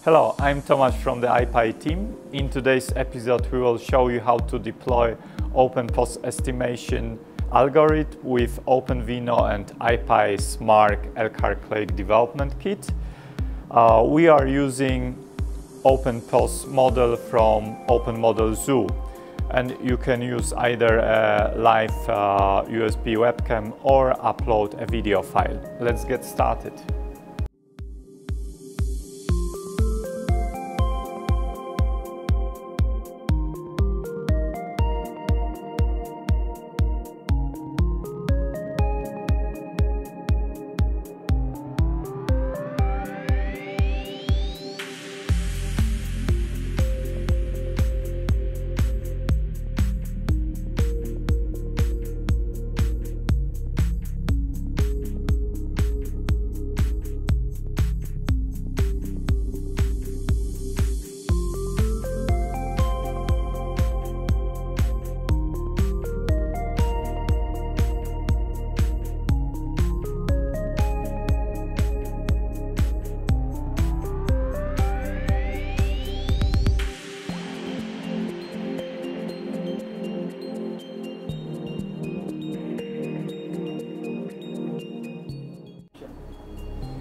Hello, I'm Tomasz from the IPy team. In today's episode we will show you how to deploy OpenPose estimation algorithm with OpenVINO and IPy SMARC Elkhart Lake development kit. We are using OpenPose model from OpenModel Zoo, and you can use either a live USB webcam or upload a video file. Let's get started.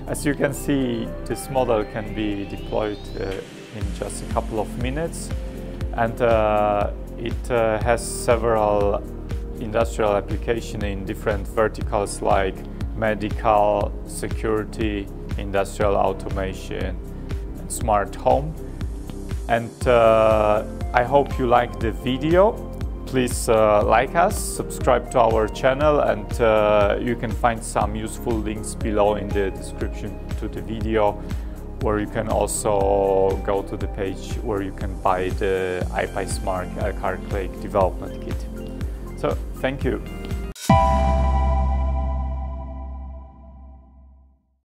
As you can see, this model can be deployed in just a couple of minutes, and it has several industrial applications in different verticals like medical, security, industrial automation, and smart home. And I hope you like the video. Please like us, subscribe to our channel, and you can find some useful links below in the description to the video, where you can also go to the page where you can buy the IPy SMARC Elkhart Lake development kit. So, thank you.